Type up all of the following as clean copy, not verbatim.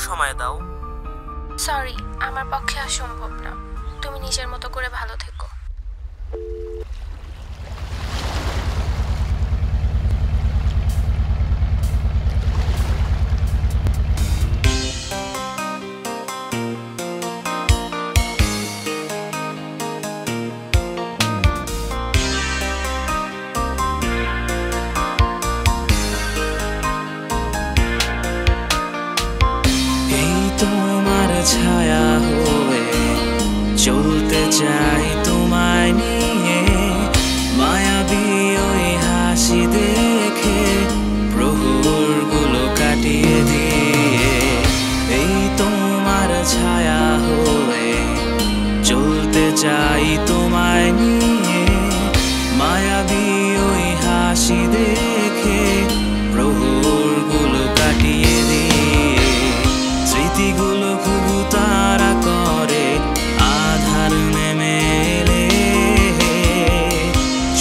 সময় দাও। সরি, আমার পক্ষে আর সম্ভব না। তুমি নিজের মতো করে ভালো থেকো। তোমার ছায়া হয়ে চলতে চাই তোমায় নিয়ে, মায়াবী ওই হাসি দেখে প্রহরগুলো কাটিয়ে দিয়ে। এই তোমার ছায়া হয়ে চলতে চাই তোমায় নিয়ে, মায়াবী ওই হাসি দেখে প্রহরগুলো কাটিয়ে দিয়ে। স্মৃতিগুলো খুব তাড়া করে আধার নেমে এলে,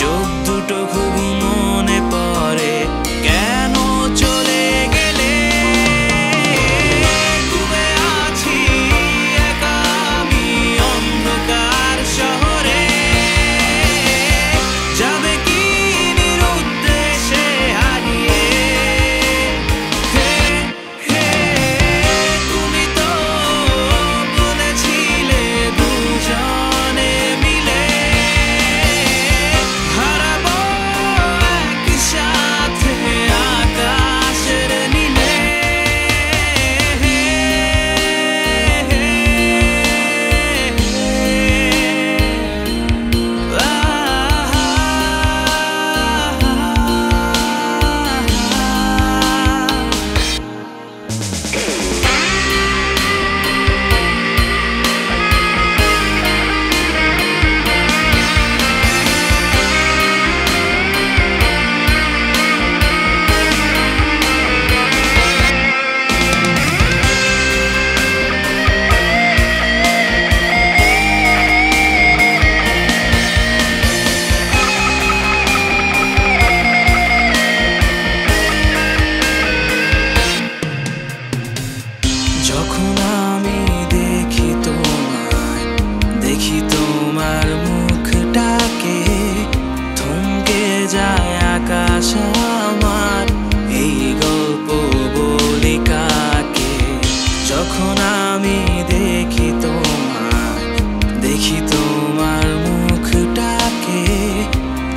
চোখ দুটো খুব মনে পড়ে কেন চলে গেলে। ডুবে আছি একা আমি অন্ধকার শহরে, যাবে কি নিরুদ্দেশে হারিয়ে। যখন আমি দেখি তোমার মুখটাকে, থমকে যায় আকাশ আমার, এই গল্প বলি কাকে। যখন আমি দেখি তোমার মুখটাকে,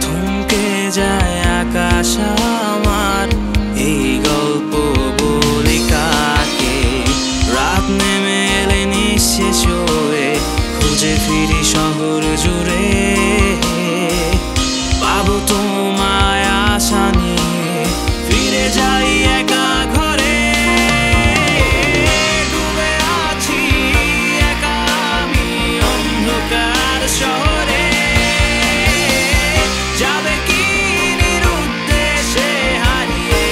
থমকে যায় আকাশ আমার, এই গল্প বলি কাকে। রাত নেমে এলে নিঃশেষ হয়ে খুঁজে ফিরি শহর জুড়ে, পাবো তোমায় আশা নিয়ে ফিরে যাই একা ঘরে। ডুবে আছি একা আমি অন্ধকার শহরে, যাবে কি নিরুদ্দেশে হারিয়ে।